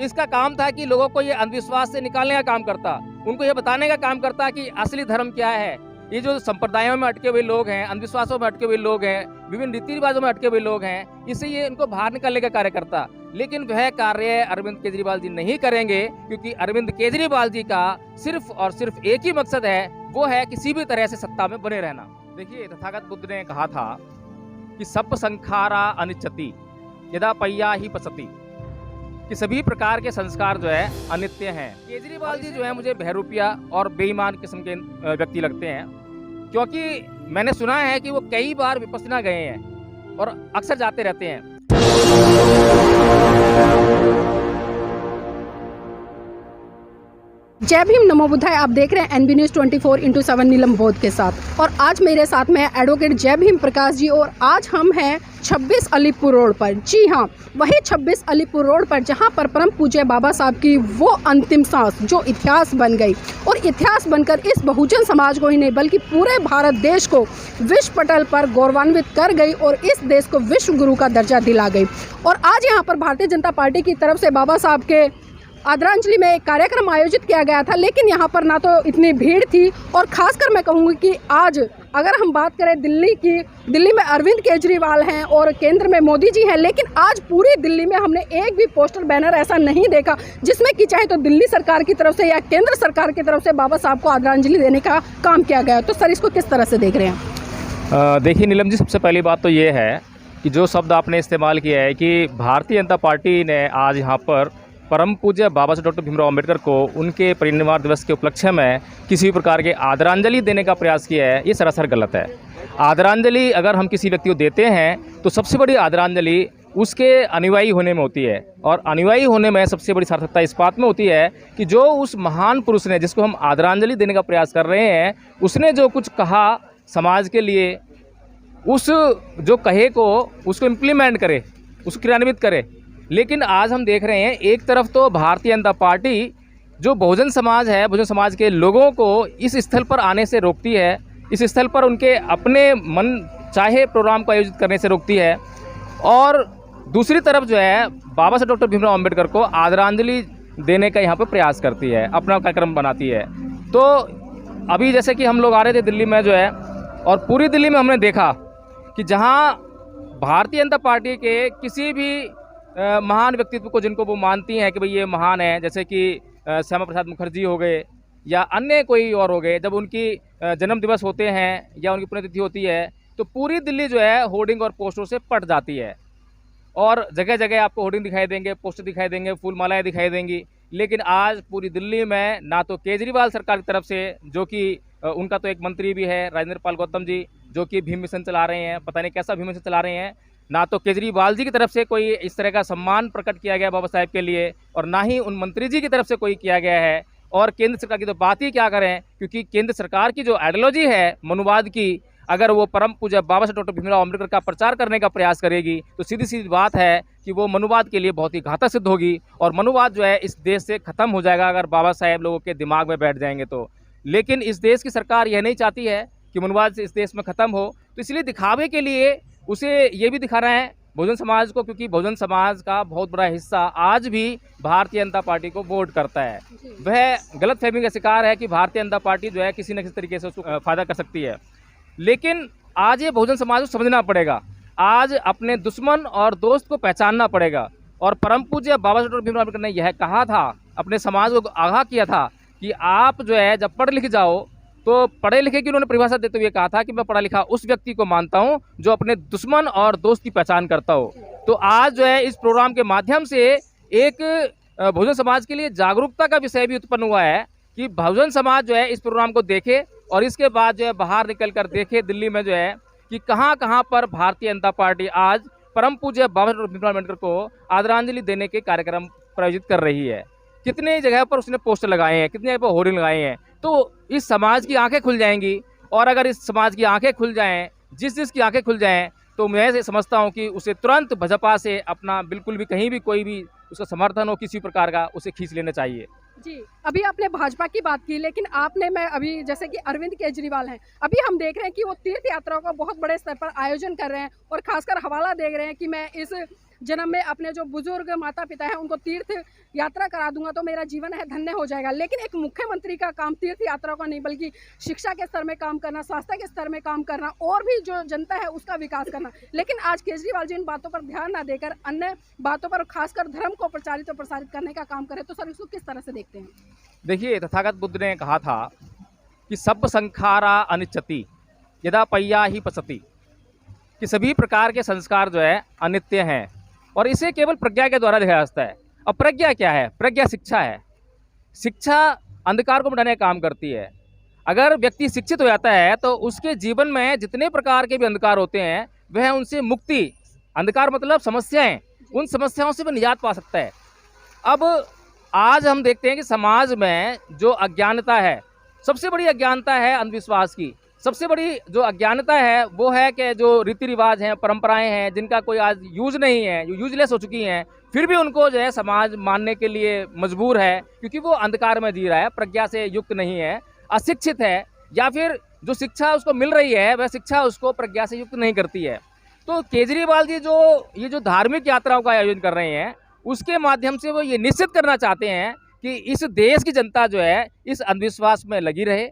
इसका काम था कि लोगों को ये अंधविश्वास से निकालने का काम करता, उनको ये बताने का काम करता कि असली धर्म क्या है। ये जो संप्रदायों में अटके हुए लोग हैं, अंधविश्वासों में अटके हुए लोग हैं, विभिन्न रीति रिवाजों में अटके हुए लोग हैं, इससे ये इनको बाहर निकालने का कार्य करता। लेकिन वह कार्य अरविंद केजरीवाल जी नहीं करेंगे, क्योंकि अरविंद केजरीवाल जी का सिर्फ और सिर्फ एक ही मकसद है, वो है किसी भी तरह से सत्ता में बने रहना। देखिए, तथागत बुद्ध ने कहा था कि सप संखारा अनिच्यति यदा पय्या ही पसति, कि सभी प्रकार के संस्कार जो है अनित्य हैं। केजरीवाल जी जो है मुझे बहरूपिया और बेईमान किस्म के व्यक्ति लगते हैं, क्योंकि मैंने सुना है कि वो कई बार विपश्यना गए हैं और अक्सर जाते रहते हैं। जय भीम, नमो बुद्धाय। आप देख रहे हैं एनबी न्यूज़ 24/7 नीलम बोध के साथ, और आज मेरे साथ में एडवोकेट जय भीम प्रकाश जी, और आज हम हैं 26 अलीपुर रोड पर। जी हाँ, वही 26 अलीपुर रोड पर जहां पर परम पूज्य बाबा साहब की वो अंतिम सांस जो इतिहास बन गई, और इतिहास बनकर इस बहुजन समाज को ही नहीं बल्कि पूरे भारत देश को विश्व पटल पर गौरवान्वित कर गई और इस देश को विश्व गुरु का दर्जा दिला गई। और आज यहाँ पर भारतीय जनता पार्टी की तरफ से बाबा साहब के आदरांजलि में एक कार्यक्रम आयोजित किया गया था, लेकिन यहाँ पर ना तो इतनी भीड़ थी, और खासकर मैं कहूँगी कि आज अगर हम बात करें दिल्ली की, दिल्ली में अरविंद केजरीवाल हैं और केंद्र में मोदी जी हैं, लेकिन आज पूरी दिल्ली में हमने एक भी पोस्टर बैनर ऐसा नहीं देखा जिसमें कि चाहे तो दिल्ली सरकार की तरफ से या केंद्र सरकार की तरफ से बाबा साहब को आदरांजलि देने का काम किया गया। तो सर, इसको किस तरह से देख रहे हैं? देखिए नीलम जी, सबसे पहली बात तो ये है कि जो शब्द आपने इस्तेमाल किया है कि भारतीय जनता पार्टी ने आज यहाँ पर परम पूज्य बाबा साहब डॉक्टर भीमराव अम्बेडकर को उनके परिनिर्वाण दिवस के उपलक्ष्य में किसी भी प्रकार के आदरांजलि देने का प्रयास किया है, ये सरासर गलत है। आदरांजलि अगर हम किसी व्यक्ति को देते हैं तो सबसे बड़ी आदरांजलि उसके अनुयायी होने में होती है, और अनुयायी होने में सबसे बड़ी सार्थकता इस बात में होती है कि जो उस महान पुरुष ने, जिसको हम आदरांजलि देने का प्रयास कर रहे हैं, उसने जो कुछ कहा समाज के लिए, उस जो कहे को उसको इम्प्लीमेंट करे, उसको क्रियान्वित करे। लेकिन आज हम देख रहे हैं एक तरफ तो भारतीय जनता पार्टी जो बहुजन समाज है, बहुजन समाज के लोगों को इस स्थल पर आने से रोकती है, इस स्थल पर उनके अपने मन चाहे प्रोग्राम को आयोजित करने से रोकती है, और दूसरी तरफ जो है बाबा साहब डॉक्टर भीमराव अम्बेडकर को आदरांजलि देने का यहाँ पर प्रयास करती है, अपना कार्यक्रम बनाती है। तो अभी जैसे कि हम लोग आ रहे थे दिल्ली में जो है, और पूरी दिल्ली में हमने देखा कि जहाँ भारतीय जनता पार्टी के किसी भी महान व्यक्तित्व को, जिनको वो मानती हैं कि भाई ये महान है, जैसे कि श्यामा प्रसाद मुखर्जी हो गए या अन्य कोई और हो गए, जब उनकी जन्म दिवस होते हैं या उनकी पुण्यतिथि होती है तो पूरी दिल्ली जो है होर्डिंग और पोस्टरों से पट जाती है, और जगह जगह आपको होर्डिंग दिखाई देंगे, पोस्टर दिखाई देंगे, फूल मालाएँ दिखाई देंगी। लेकिन आज पूरी दिल्ली में ना तो केजरीवाल सरकार की तरफ से, जो कि उनका तो एक मंत्री भी है राजेंद्र पाल गौतम जी, जो कि भीम मिशन चला रहे हैं, पता नहीं कैसा भीम मिशन चला रहे हैं, ना तो केजरीवाल जी की तरफ से कोई इस तरह का सम्मान प्रकट किया गया बाबा साहब के लिए, और ना ही उन मंत्री जी की तरफ से कोई किया गया है। और केंद्र सरकार की तो बात ही क्या करें, क्योंकि केंद्र सरकार की जो आइडियोलॉजी है मनुवाद की, अगर वो परम पूज्य बाबा साहब डॉक्टर भीमराव अम्बेडकर का प्रचार करने का प्रयास करेगी तो सीधी सीधी बात है कि वो मनुवाद के लिए बहुत ही घातक सिद्ध होगी, और मनुवाद जो है इस देश से ख़त्म हो जाएगा अगर बाबा साहब लोगों के दिमाग में बैठ जाएंगे तो। लेकिन इस देश की सरकार यह नहीं चाहती है कि मनुवाद से इस देश में ख़त्म हो, तो इसलिए दिखावे के लिए उसे ये भी दिखा रहे हैं बहुजन समाज को, क्योंकि बहुजन समाज का बहुत बड़ा हिस्सा आज भी भारतीय जनता पार्टी को वोट करता है। वह गलतफहमी का शिकार है कि भारतीय जनता पार्टी जो है किसी न किसी तरीके से उसको फ़ायदा कर सकती है। लेकिन आज ये बहुजन समाज को समझना पड़ेगा, आज अपने दुश्मन और दोस्त को पहचानना पड़ेगा। और परम पूज्य बाबा साहब भीमराव अम्बेडकर ने यह कहा था, अपने समाज को आगाह किया था कि आप जो है जब पढ़ लिख जाओ, तो पढ़े लिखे की उन्होंने परिभाषा देते हुए कहा था कि मैं पढ़ा लिखा उस व्यक्ति को मानता हूं जो अपने दुश्मन और दोस्त की पहचान करता हो। तो आज जो है इस प्रोग्राम के माध्यम से एक बहुजन समाज के लिए जागरूकता का विषय भी उत्पन्न हुआ है कि बहुजन समाज जो है इस प्रोग्राम को देखे, और इसके बाद जो है बाहर निकल कर देखे दिल्ली में जो है कि कहाँ कहाँ पर भारतीय जनता पार्टी आज परम पूज्य बाबा साहब भीमराव अम्बेडकर को आदरांजलि देने के कार्यक्रम प्रायोजित कर रही है। कितने जगह पर उसने पोस्टर लगाए हैं, कितने जगह पर होर्डिंग लगाए हैं। तो इस समाज की आंखें खुल जाएंगी, और अगर इस समाज की आंखें खुल जाएं, जिसकी आंखें खुल जाएं, तो मैं ऐसे समझता हूं कि उसे तुरंत भाजपा से अपना बिल्कुल भी कहीं भी कोई भी उसका समर्थन हो किसी प्रकार का, उसे खींच लेना चाहिए। जी, अभी आपने भाजपा की बात की, लेकिन आपने, मैं अभी जैसे कि अरविंद केजरीवाल हैं, अभी हम देख रहे हैं कि वो तीर्थ यात्राओं का बहुत बड़े स्तर पर आयोजन कर रहे हैं, और खासकर हवाला दे रहे हैं कि मैं इस जन्म में अपने जो बुजुर्ग माता पिता हैं उनको तीर्थ यात्रा करा दूंगा तो मेरा जीवन है धन्य हो जाएगा। लेकिन एक मुख्यमंत्री का काम तीर्थ यात्रा का नहीं, बल्कि शिक्षा के स्तर में काम करना, स्वास्थ्य के स्तर में काम करना और भी जो जनता है उसका विकास करना। लेकिन आज केजरीवाल जी इन बातों पर ध्यान ना देकर अन्य बातों पर, खासकर धर्म को प्रचारित और प्रसारित करने का काम करे, तो सर इसको किस तरह से देखते हैं? देखिए, तथागत बुद्ध ने कहा था कि सब संखारा अनिच्यति यदा पय्या ही पचति, कि सभी प्रकार के संस्कार जो है अनित्य हैं और इसे केवल प्रज्ञा के द्वारा देखा जा सकता है। अब प्रज्ञा क्या है? प्रज्ञा शिक्षा है। शिक्षा अंधकार को मिटाने का काम करती है। अगर व्यक्ति शिक्षित हो जाता है तो उसके जीवन में जितने प्रकार के भी अंधकार होते हैं वह उनसे मुक्ति, अंधकार मतलब समस्याएं, उन समस्याओं से वह निजात पा सकता है। अब आज हम देखते हैं कि समाज में जो अज्ञानता है, सबसे बड़ी अज्ञानता है अंधविश्वास की। सबसे बड़ी जो अज्ञानता है वो है कि जो रीति रिवाज हैं, परंपराएं हैं, जिनका कोई आज यूज नहीं है, जो यूजलेस हो चुकी हैं, फिर भी उनको जो है समाज मानने के लिए मजबूर है, क्योंकि वो अंधकार में जी रहा है, प्रज्ञा से युक्त नहीं है, अशिक्षित है, या फिर जो शिक्षा उसको मिल रही है वह शिक्षा उसको प्रज्ञा से युक्त नहीं करती है। तो केजरीवाल जी ये जो धार्मिक यात्राओं का आयोजन कर रहे हैं, उसके माध्यम से वो ये निश्चित करना चाहते हैं कि इस देश की जनता जो है इस अंधविश्वास में लगी रहे,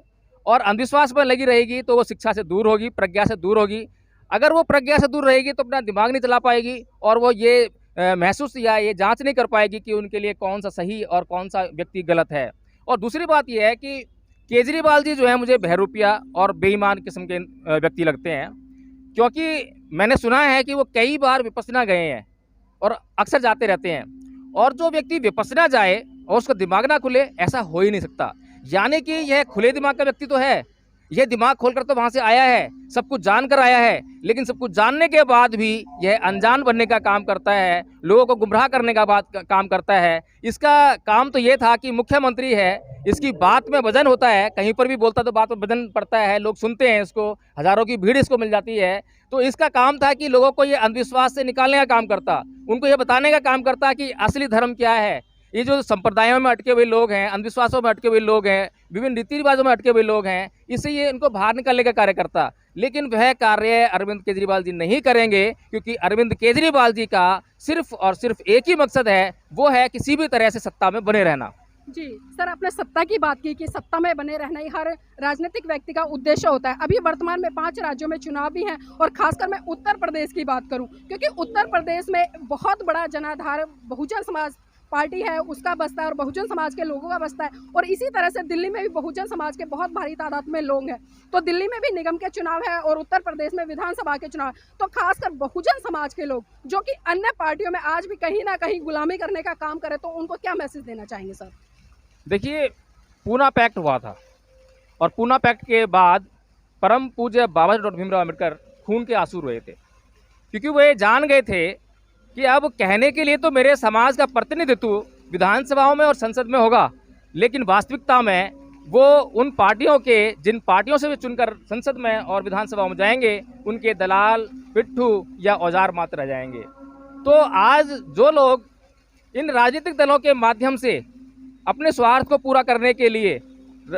और अंधविश्वास में लगी रहेगी तो वो शिक्षा से दूर होगी, प्रज्ञा से दूर होगी। अगर वो प्रज्ञा से दूर रहेगी तो अपना दिमाग नहीं चला पाएगी और वो ये महसूस या ये जांच नहीं कर पाएगी कि उनके लिए कौन सा सही और कौन सा व्यक्ति गलत है। और दूसरी बात ये है कि केजरीवाल जी जो है मुझे बहरूपिया और बेईमान किस्म के व्यक्ति लगते हैं, क्योंकि मैंने सुना है कि वो कई बार विपश्यना गए हैं और अक्सर जाते रहते हैं, और जो व्यक्ति विपश्यना जाए और उसका दिमाग ना खुले, ऐसा हो ही नहीं सकता। यानी कि यह खुले दिमाग का व्यक्ति तो है, यह दिमाग खोलकर तो वहाँ से आया है, सब कुछ जानकर आया है, लेकिन सब कुछ जानने के बाद भी यह अनजान बनने का काम करता है, लोगों को गुमराह करने का काम करता है। इसका काम तो ये था कि मुख्यमंत्री है, इसकी बात में वजन होता है, कहीं पर भी बोलता तो बात में वजन पड़ता है, लोग सुनते हैं इसको, हजारों की भीड़ इसको मिल जाती है। तो इसका काम था कि लोगों को ये अंधविश्वास से निकालने का काम करता, उनको ये बताने का काम करता कि असली धर्म क्या है। ये जो संप्रदायों में अटके हुए लोग हैं, अंधविश्वासों में अटके हुए लोग हैं, विभिन्न रीति रिवाजों में अटके हुए लोग हैं, इससे ये इनको बाहर निकालने का कार्य करता। लेकिन वह कार्य अरविंद केजरीवाल जी नहीं करेंगे, क्योंकि अरविंद केजरीवाल जी का सिर्फ और सिर्फ एक ही मकसद है, वो है किसी भी तरह से सत्ता में बने रहना। जी सर, आपने सत्ता की बात की कि सत्ता में बने रहना ही हर राजनीतिक व्यक्ति का उद्देश्य होता है। अभी वर्तमान में 5 राज्यों में चुनाव भी हैं, और खासकर मैं उत्तर प्रदेश की बात करूं, क्योंकि उत्तर प्रदेश में बहुत बड़ा जनाधार बहुजन समाज पार्टी है उसका बसता है और बहुजन समाज के लोगों का बसता है, और इसी तरह से दिल्ली में भी बहुजन समाज के बहुत भारी तादाद में लोग हैं। तो दिल्ली में भी निगम के चुनाव है और उत्तर प्रदेश में विधानसभा के चुनाव, तो खासकर बहुजन समाज के लोग जो कि अन्य पार्टियों में आज भी कहीं ना कहीं गुलामी करने का काम करे, तो उनको क्या मैसेज देना चाहेंगे सर? देखिए, पूना पैक्ट हुआ था, और पूना पैक्ट के बाद परम पूज्य बाबा साहेब डॉक्टर भीमराव अम्बेडकर खून के आंसू रोए थे, क्योंकि वो ये जान गए थे कि अब कहने के लिए तो मेरे समाज का प्रतिनिधित्व विधानसभाओं में और संसद में होगा, लेकिन वास्तविकता में वो उन पार्टियों के, जिन पार्टियों से वे चुनकर संसद में और विधानसभाओं में जाएंगे, उनके दलाल, पिट्ठू या औजार मात्र रह जाएंगे। तो आज जो लोग इन राजनीतिक दलों के माध्यम से अपने स्वार्थ को पूरा करने के लिए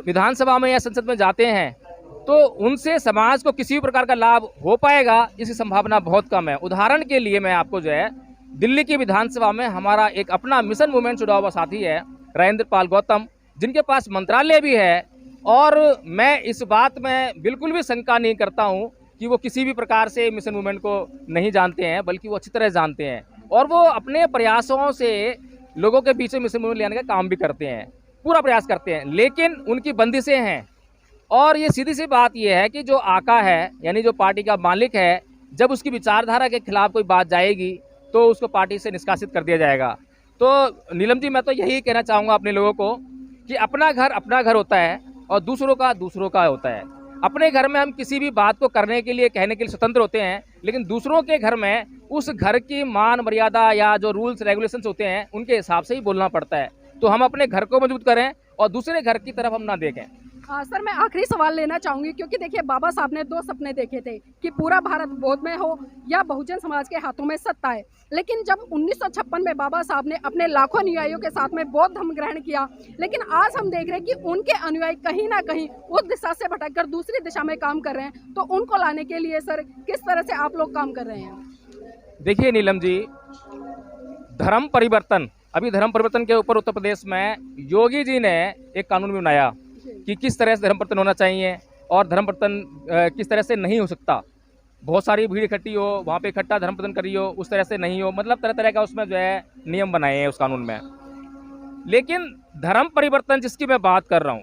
विधानसभा में या संसद में जाते हैं, तो उनसे समाज को किसी भी प्रकार का लाभ हो पाएगा, इसकी संभावना बहुत कम है। उदाहरण के लिए मैं आपको जो है, दिल्ली की विधानसभा में हमारा एक अपना मिशन मूवमेंट जुड़ा हुआ साथी है, राजेंद्र पाल गौतम, जिनके पास मंत्रालय भी है, और मैं इस बात में बिल्कुल भी शंका नहीं करता हूं कि वो किसी भी प्रकार से मिशन मूवमेंट को नहीं जानते हैं, बल्कि वो अच्छी तरह जानते हैं, और वो अपने प्रयासों से लोगों के बीच में मिशन मूवमेंट लाने का काम भी करते हैं, पूरा प्रयास करते हैं, लेकिन उनकी बंदिशें हैं। और ये सीधी सी बात ये है कि जो आका है, यानी जो पार्टी का मालिक है, जब उसकी विचारधारा के खिलाफ कोई बात जाएगी तो उसको पार्टी से निष्कासित कर दिया जाएगा। तो नीलम जी, मैं तो यही कहना चाहूँगा अपने लोगों को कि अपना घर होता है और दूसरों का होता है। अपने घर में हम किसी भी बात को करने के लिए, कहने के लिए स्वतंत्र होते हैं, लेकिन दूसरों के घर में उस घर की मान मर्यादा या जो रूल्स रेगुलेशंस होते हैं उनके हिसाब से ही बोलना पड़ता है। तो हम अपने घर को मजबूत करें और दूसरे घर की तरफ हम ना देखें। सर, मैं आखिरी सवाल लेना चाहूँगी, क्योंकि देखिए बाबा साहब ने 2 सपने देखे थे कि पूरा भारत बौद्धमय हो या बहुजन समाज के हाथों में सत्ता है। लेकिन जब 1956 में बाबा साहब ने अपने लाखों अनुयायियों के साथ में बौद्ध धर्म ग्रहण किया, लेकिन आज हम देख रहे हैं कि उनके अनुयायी कहीं ना कहीं उस दिशा से भटककर दूसरी दिशा में काम कर रहे हैं। तो उनको लाने के लिए सर किस तरह से आप लोग काम कर रहे हैं? देखिए नीलम जी, धर्म परिवर्तन, अभी धर्म परिवर्तन के ऊपर उत्तर प्रदेश में योगी जी ने एक कानून भी बनाया कि किस तरह से धर्म परिवर्तन होना चाहिए और धर्म परिवर्तन किस तरह से नहीं हो सकता। बहुत सारी भीड़ इकट्ठी हो, वहाँ पे इकट्ठा धर्म परिवर्तन करी हो, उस तरह से नहीं हो, मतलब तरह तरह का उसमें जो है नियम बनाए हैं उस कानून में। लेकिन धर्म परिवर्तन जिसकी मैं बात कर रहा हूँ,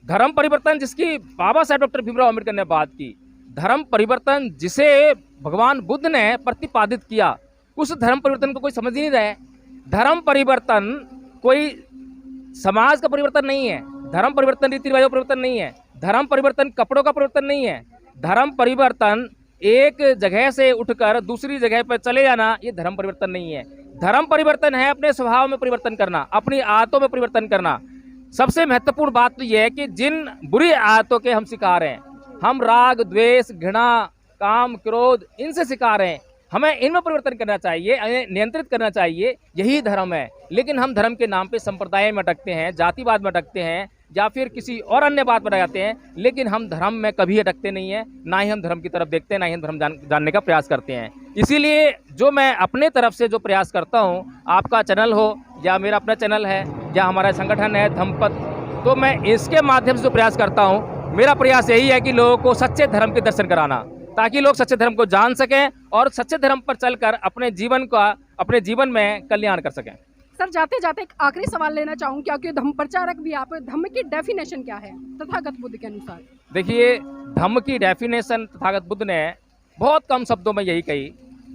धर्म परिवर्तन जिसकी बाबा साहेब डॉक्टर भीमराव अम्बेडकर ने बात की, धर्म परिवर्तन जिसे भगवान बुद्ध ने प्रतिपादित किया, उस धर्म परिवर्तन को कोई समझ ही नहीं रहा है। धर्म परिवर्तन कोई समाज का परिवर्तन नहीं है, धर्म परिवर्तन रीति रिवाजों का परिवर्तन नहीं है, धर्म परिवर्तन कपड़ों का परिवर्तन नहीं है। धर्म परिवर्तन एक जगह से उठकर दूसरी जगह पर चले जाना, ये धर्म परिवर्तन नहीं है। धर्म परिवर्तन है अपने स्वभाव में परिवर्तन करना, अपनी आदतों में परिवर्तन करना। सबसे महत्वपूर्ण बात तो यह है कि जिन बुरी आदतों के हम शिकार हैं, हम राग द्वेष घृणा काम क्रोध इनसे शिकार हैं, हमें इनमें परिवर्तन करना चाहिए, इन्हें नियंत्रित करना चाहिए, यही धर्म है। लेकिन हम धर्म के नाम पे संप्रदाय में अटकते हैं, जातिवाद में अटकते हैं या फिर किसी और अन्य बात पर जाते हैं, लेकिन हम धर्म में कभी अटकते नहीं हैं, ना ही हम धर्म की तरफ देखते हैं, ना ही हम धर्म जानने का प्रयास करते हैं। इसीलिए जो मैं अपने तरफ से जो प्रयास करता हूँ, आपका चैनल हो या मेरा अपना चैनल है या हमारा संगठन है धम्मपथ, तो मैं इसके माध्यम से जो प्रयास करता हूँ, मेरा प्रयास यही है कि लोगों को सच्चे धर्म के दर्शन कराना, ताकि लोग सच्चे धर्म को जान सकें और सच्चे धर्म पर चलकर अपने जीवन में कल्याण कर सकें। सर, जाते जाते एक आखिरी सवाल लेना चाहूँ, क्योंकि धम्म प्रचारक भी आप, धम्म की डेफिनेशन क्या है तथागत बुद्ध के अनुसार? देखिए, धम्म की डेफिनेशन तथागत बुद्ध ने बहुत कम शब्दों में यही कही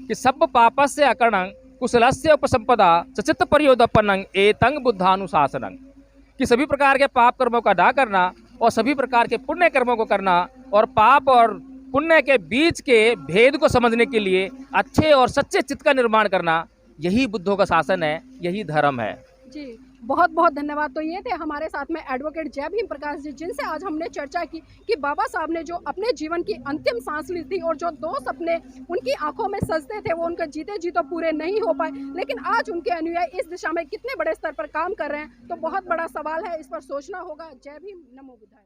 कि सब पापस्य अकर्णं कुशलस्य उपसंपदा सचित्त परियोदपन्नं एतं बुद्धानुशासनं, कि सभी प्रकार के पाप कर्मों का अदा करना और सभी प्रकार के पुण्य कर्मों को करना और पाप और पुण्य के बीच के भेद को समझने के लिए अच्छे और सच्चे चित्त का निर्माण करना, यही बुद्धों का शासन है, यही धर्म है। जी, बहुत बहुत धन्यवाद। तो ये थे हमारे साथ में एडवोकेट जय भीम प्रकाश जी, जिनसे आज हमने चर्चा की कि बाबा साहब ने जो अपने जीवन की अंतिम सांस ली थी और जो 2 सपने उनकी आंखों में सजते थे, वो उनके जीते जी तो पूरे नहीं हो पाए, लेकिन आज उनके अनुयायी इस दिशा में कितने बड़े स्तर पर काम कर रहे हैं, तो बहुत बड़ा सवाल है, इस पर सोचना होगा। जय भीम, नमो बुद्धाय।